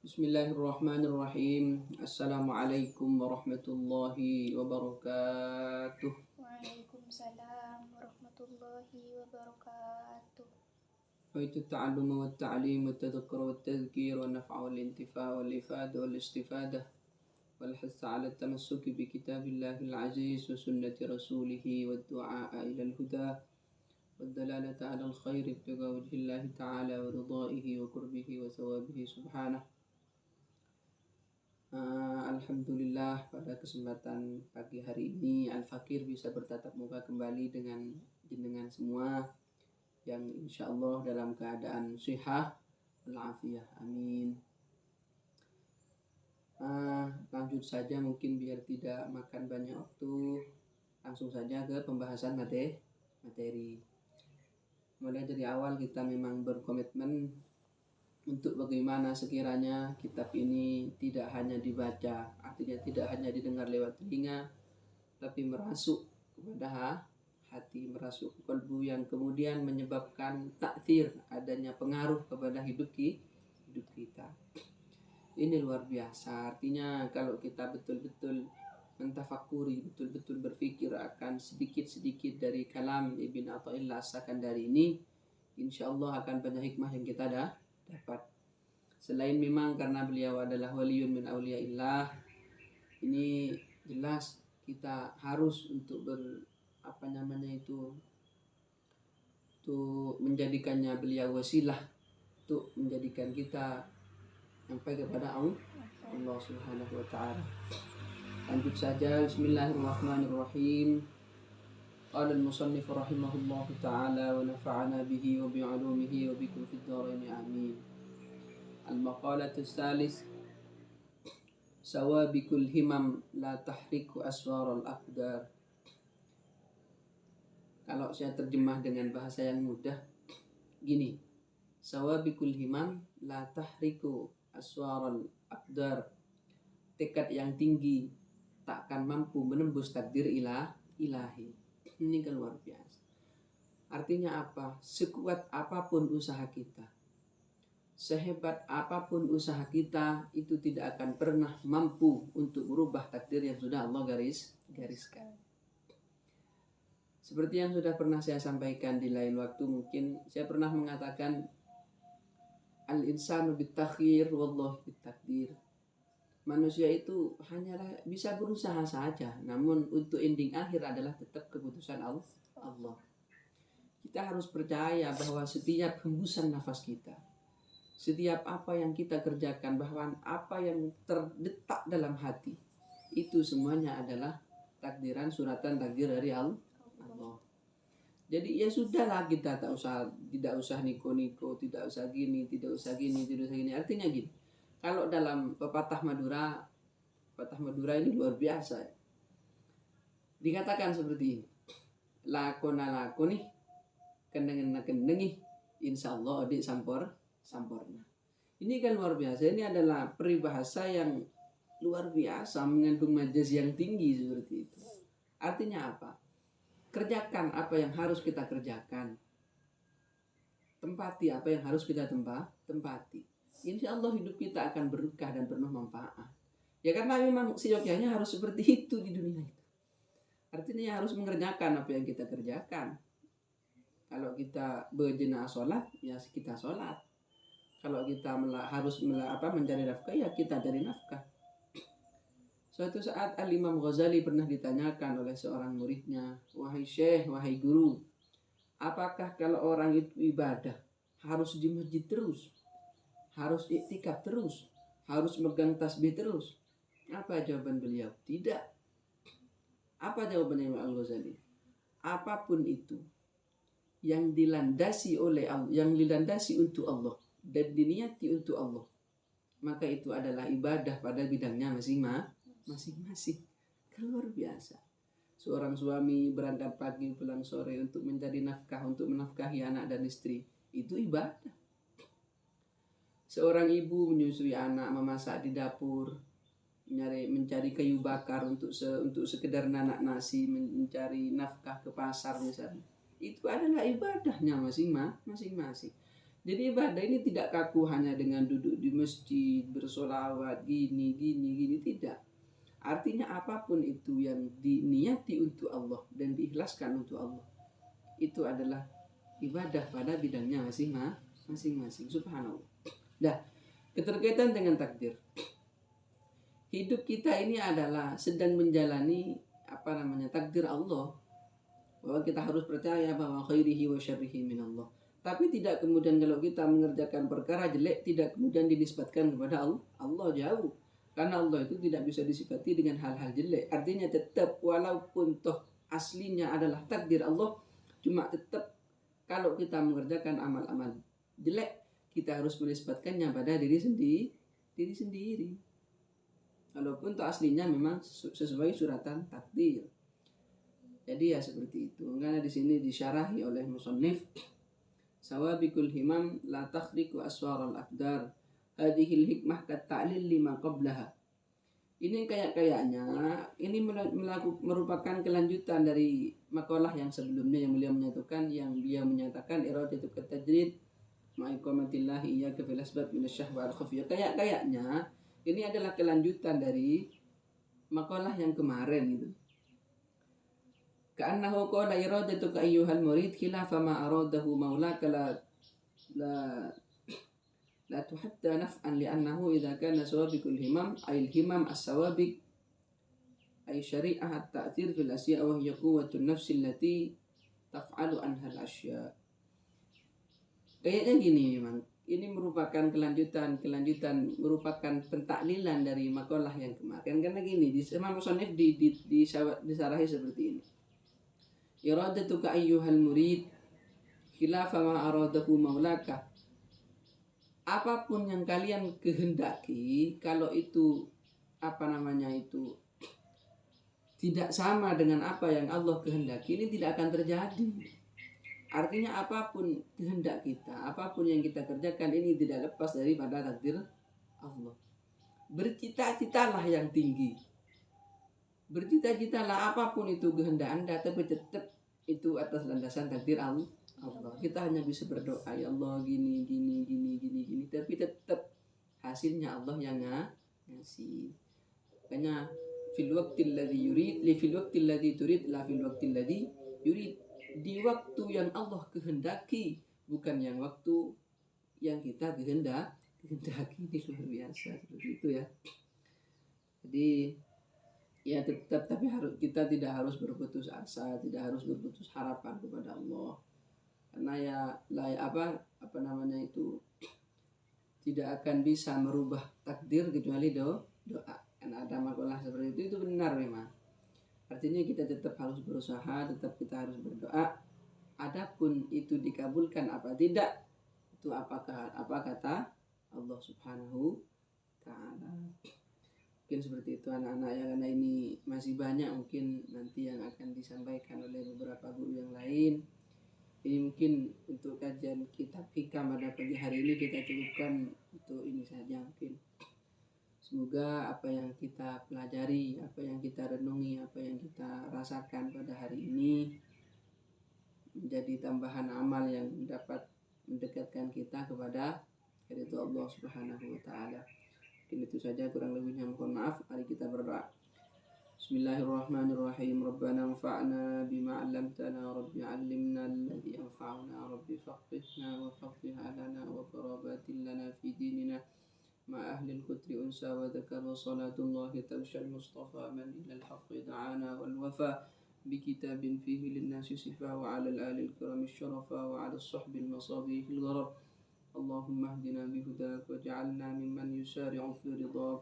Bismillahirrahmanirrahim. Assalamualaikum warahmatullahi wabarakatuh. Waalaikumsalam warahmatullahi wabarakatuh. Waitu ta'allum wa ta'lim wa tadhakkur wa tadhkir wa naf'a wal intifa' wal ifada wal istifadah wal hassa 'ala tamassuki bi kitabillahil aziz wa sunnati rasulih wa du'a ila al huda wa dalalata 'ala al khair ibtigha wajhillahi ta'ala wa ridaihi wa qurbihi wa thawabihi subhanahu. Alhamdulillah pada kesempatan pagi hari ini Al-Fakir bisa bertatap muka kembali dengan jenengan semua yang insya Allah dalam keadaan sehat walafiat. Amin. Lanjut saja mungkin biar tidak makan banyak waktu, langsung saja ke pembahasan materi. Mulai dari awal kita memang berkomitmen untuk bagaimana sekiranya kitab ini tidak hanya dibaca, artinya tidak hanya didengar lewat telinga, tapi merasuk kepada hati, merasuk ke kalbu yang kemudian menyebabkan takdir, adanya pengaruh kepada hidup kita. Ini luar biasa, artinya kalau kita betul-betul mentafakuri, betul-betul berpikir akan sedikit-sedikit dari kalam Ibn Athaillah As-Sakandari ini, insya Allah akan banyak hikmah yang kita dapat. Selain memang karena beliau adalah waliyun min awliyaillah, ini jelas kita harus untuk untuk menjadikannya beliau wasilah untuk menjadikan kita sampai kepada Allah Subhanahu wa taala. Lanjut saja, bismillahirrahmanirrahim. Qala al-musannif rahimahullahu ta'ala wa nafa'ana bihi wa bi'ulumihi wa bikum fid dharain amin. Al-maqalatul salis, sawabikul himam la tahriku aswar al-aqdar. Kalau saya terjemah dengan bahasa yang mudah gini, sawabikul himam la tahriku aswar al-aqdar. Tekad yang tinggi takkan mampu menembus takdir ilahi. Ini kan luar biasa. Artinya apa? Sekuat apapun usaha kita, sehebat apapun usaha kita, itu tidak akan pernah mampu untuk merubah takdir yang sudah Allah gariskan. Seperti yang sudah pernah saya sampaikan di lain waktu, mungkin saya pernah mengatakan al-insanu bitakhir wallahu bitakdir. Manusia itu hanyalah bisa berusaha saja, namun untuk ending akhir adalah tetap keputusan Allah. Kita harus percaya bahwa setiap hembusan nafas kita, setiap apa yang kita kerjakan, bahwa apa yang terdetak dalam hati, itu semuanya adalah takdiran, suratan takdir dari Allah. Jadi ya sudahlah, kita tidak usah niko-niko, tidak usah gini, tidak usah gini. Artinya gini, kalau dalam pepatah Madura ini luar biasa. Dikatakan seperti ini, lakona nih, kendengi, insya Allah adik samporna. Ini kan luar biasa. Ini adalah peribahasa yang luar biasa, mengandung majas yang tinggi seperti itu. Artinya apa? Kerjakan apa yang harus kita kerjakan, tempati apa yang harus kita tempati. Insya Allah hidup kita akan berkah dan penuh manfaat. Ya karena memang seyogyanya harus seperti itu di dunia itu. Artinya harus mengerjakan apa yang kita kerjakan. Kalau kita berjenah sholat, ya kita sholat. Kalau kita harus mencari nafkah, ya kita cari nafkah. Suatu saat Al-Imam Ghazali pernah ditanyakan oleh seorang muridnya, wahai syekh, wahai guru, apakah kalau orang itu ibadah harus di masjid terus? Harus iktikaf terus? Harus megang tasbih terus? Apa jawaban beliau? Tidak. Apa jawabannya Imam Al-Ghazali? Apapun itu yang dilandasi oleh Allah, yang dilandasi untuk Allah dan diniati untuk Allah, maka itu adalah ibadah pada bidangnya masing-masing. Luar biasa. Seorang suami berangkat pagi pulang sore untuk mencari nafkah, untuk menafkahi anak dan istri, itu ibadah. Seorang ibu menyusui anak, memasak di dapur, mencari kayu bakar untuk sekedar nanak nasi, mencari nafkah ke pasar misalnya, itu adalah ibadahnya masing-masing. Jadi ibadah ini tidak kaku hanya dengan duduk di masjid, bersolawat, gini, tidak. Artinya apapun itu yang diniati untuk Allah dan diikhlaskan untuk Allah, itu adalah ibadah pada bidangnya masing-masing. Subhanallah. Nah, keterkaitan dengan takdir. Hidup kita ini adalah sedang menjalani takdir Allah, bahwa kita harus percaya bahwa khairihi wa syarrihi min Allah. Tapi tidak kemudian kalau kita mengerjakan perkara jelek tidak kemudian dinisbatkan kepada Allah jauh. Karena Allah itu tidak bisa disifati dengan hal-hal jelek. Artinya tetap walaupun toh aslinya adalah takdir Allah, cuma tetap kalau kita mengerjakan amal-amal jelek kita harus menisbatkannya pada diri sendiri. Walaupun itu aslinya memang sesuai suratan takdir. Jadi ya seperti itu. Karena di sini disyarahi oleh musannif, sawabikul himam la takhriqu aswar al-aqdar. Hadhil hikmah kat ta'lil lima qablaha. Ini kayaknya ini merupakan kelanjutan dari makalah yang sebelumnya yang beliau menyatakan iradatu tajrid ma'iqamatillahi iyyaka fil asbab minasyahwa al-khafiyah. Kayaknya ini adalah kelanjutan dari makalah yang kemarin gitu. Ka'annahu qala iradatuka ayyuhal murid khilafa ma aradahu maulaka la tuhatta naf'an li'annahu idza kana sawabikul himam ay al-himam as-sawabik ay syari'ah at-ta'thir fil asya' wa hiya quwwatun nafsi allati taf'alu anha al-asya'. Kayaknya gini memang. Ini merupakan kelanjutan merupakan pentaklilan dari makalah yang kemarin. Karena gini, di Imam Musannif disarahi seperti ini. Iradatuka ayyuhal murid khilafa ma aradahu maulaka. Apapun yang kalian kehendaki, kalau itu tidak sama dengan apa yang Allah kehendaki, ini tidak akan terjadi. Artinya apapun kehendak kita, apapun yang kita kerjakan ini tidak lepas daripada takdir Allah. Bercita-citalah yang tinggi. Bercita-citalah apapun itu kehendak Anda, tapi tetap itu atas landasan takdir Allah. Kita hanya bisa berdoa, ya Allah gini, tapi tetap hasilnya Allah yang ngasih. Makanya fil waqtil ladzi yurid, li fil waqtil ladzi turid, la fil waqtil ladzi yurid. Di waktu yang Allah kehendaki, bukan yang waktu yang kita kehendaki. Ini luar biasa seperti itu ya. Jadi ya tetap, tapi kita tidak harus berputus asa, tidak harus berputus harapan kepada Allah. Karena tidak akan bisa merubah takdir kecuali doa. Karena ada makalah seperti itu benar memang. Artinya kita tetap harus berusaha, tetap kita harus berdoa. Adapun itu dikabulkan apa tidak, itu apa kata Allah Subhanahu Ta'ala. Mungkin seperti itu anak-anak ya, karena ini masih banyak mungkin nanti yang akan disampaikan oleh beberapa guru yang lain. Ini mungkin untuk kajian kitab hikam pada pagi hari ini kita cukupkan untuk ini saja mungkin. Semoga apa yang kita pelajari, apa yang kita renungi, apa yang kita rasakan pada hari ini menjadi tambahan amal yang dapat mendekatkan kita kepada ridho Allah Subhanahu wa Ta'ala. Mungkin itu saja, kurang lebihnya mohon maaf. Mari kita berdoa. Bismillahirrahmanirrahim. Rabbana anfa'na bima 'allamtana, Rabbi 'allimna alladhi yanfa'una, Rabbi faqihna wa faqih 'alana wa qarabatin lana fi dinina. مع أهل الكتر أنسى وذكر وصلاة الله تغشى المصطفى من إلى الحق دعانا والوفاء بكتاب فيه للناس صفا وعلى الآل الكرام الشرفا وعلى الصحب المصابيح الغرر. اللهم اهدنا بهداك واجعلنا ممن يسارع في رضاك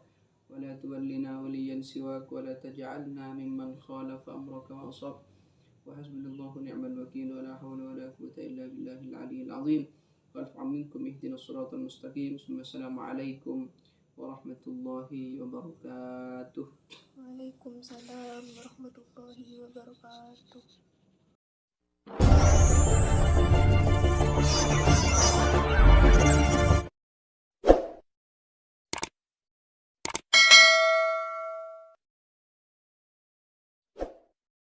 ولا تولنا وليا سواك ولا تجعلنا ممن خالف أمرك وأصاب. وحسبنا الله ونعم الوكيل ولا حول ولا قوة إلا بالله العلي العظيم. والعفو منكم اهدنا الصراط المستقيم. ثم السلام عليكم ورحمة الله وبركاته. Waalaikumsalam warahmatullahi wabarakatuh.